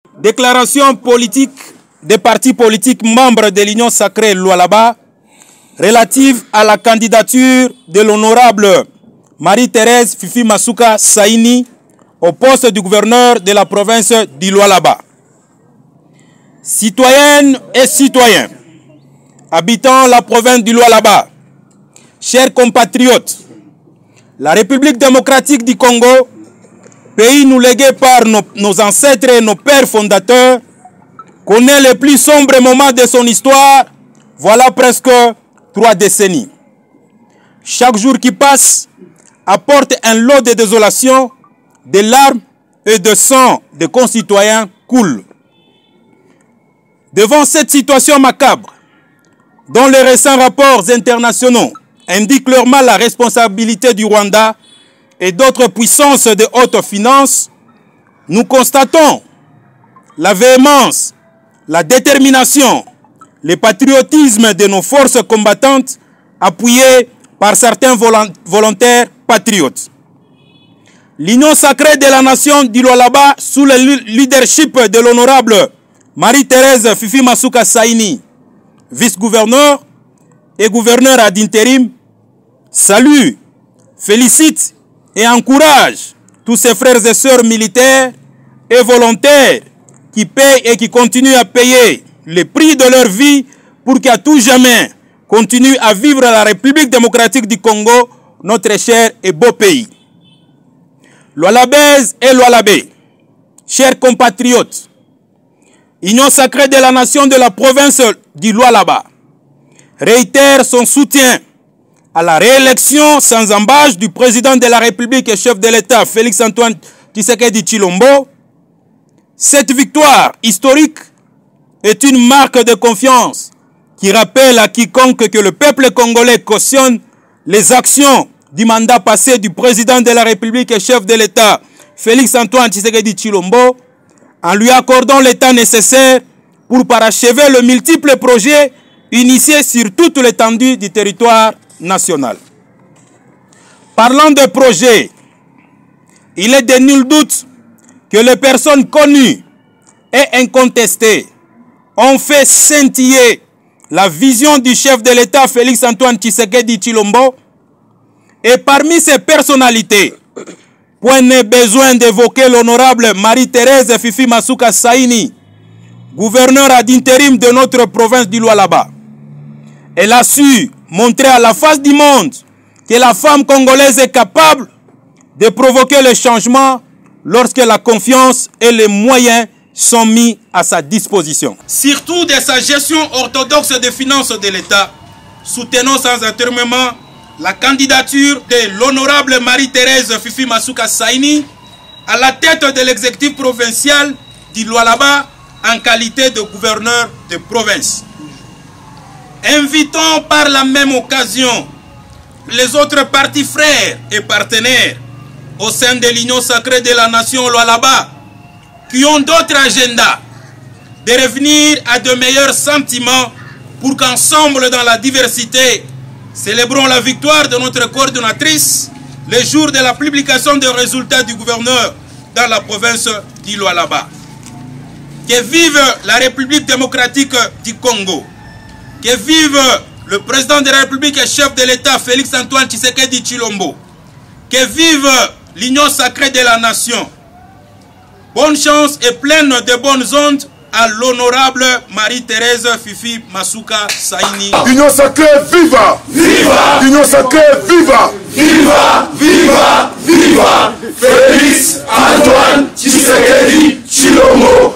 Déclaration politique des partis politiques membres de l'Union sacrée Lualaba relative à la candidature de l'honorable Marie-Thérèse Fifi Masuka Saini au poste du gouverneur de la province du Lualaba. Citoyennes et citoyens habitant la province du Lualaba, chers compatriotes, la République démocratique du Congo, pays nous légué par nos ancêtres et nos pères fondateurs, connaît les plus sombres moments de son histoire, voilà presque 3 décennies. Chaque jour qui passe apporte un lot de désolation, de larmes et de sang de concitoyens coulent. Devant cette situation macabre, dont les récents rapports internationaux indiquent clairement la responsabilité du Rwanda et d'autres puissances de haute finance, nous constatons la véhémence, la détermination, le patriotisme de nos forces combattantes appuyées par certains volontaires patriotes. L'Union sacrée de la nation du Lualaba, sous le leadership de l'honorable Marie-Thérèse Fifi Masuka Saini, vice-gouverneur et gouverneur ad intérim, salue, félicite et encourage tous ses frères et sœurs militaires et volontaires qui payent et qui continuent à payer le prix de leur vie pour qu'à tout jamais continue à vivre la République démocratique du Congo, notre cher et beau pays. Lualabaises et Lualabais, chers compatriotes, Union sacrée de la nation de la province du Lualaba réitère son soutien à la réélection sans embâche du président de la République et chef de l'État, Félix-Antoine Tshisekedi Tshilombo. Cette victoire historique est une marque de confiance qui rappelle à quiconque que le peuple congolais cautionne les actions du mandat passé du président de la République et chef de l'État, Félix-Antoine Tshisekedi Tshilombo, en lui accordant l'état nécessaire pour parachever le multiple projets initiés sur toute l'étendue du territoire national. Parlant de projets, il est de nul doute que les personnes connues et incontestées ont fait scintiller la vision du chef de l'État Félix-Antoine Tshisekedi Tshilombo, et parmi ces personnalités, point n'est besoin d'évoquer l'honorable Marie-Thérèse Fifi Masuka Saini, gouverneur ad intérim de notre province du Lualaba. Elle a su montrer à la face du monde que la femme congolaise est capable de provoquer le changement lorsque la confiance et les moyens sont mis à sa disposition. Surtout de sa gestion orthodoxe des finances de l'État, soutenons sans intermément la candidature de l'honorable Marie-Thérèse Fifi Masuka Saini à la tête de l'exécutif provincial du Lualaba en qualité de gouverneur de province. Invitons par la même occasion les autres partis frères et partenaires au sein de l'Union sacrée de la nation Lualaba qui ont d'autres agendas de revenir à de meilleurs sentiments pour qu'ensemble dans la diversité célébrons la victoire de notre coordonnatrice le jour de la publication des résultats du gouverneur dans la province du Lualaba. Que vive la République démocratique du Congo. Que vive le président de la République et chef de l'État Félix-Antoine Tshisekedi Tshilombo. Que vive l'Union sacrée de la nation. Bonne chance et pleine de bonnes ondes à l'honorable Marie-Thérèse Fifi Masuka Saini. Union sacrée, viva! Viva! Union sacrée, viva! Viva! Viva! Viva! Félix Antoine Tshisekedi Tshilombo.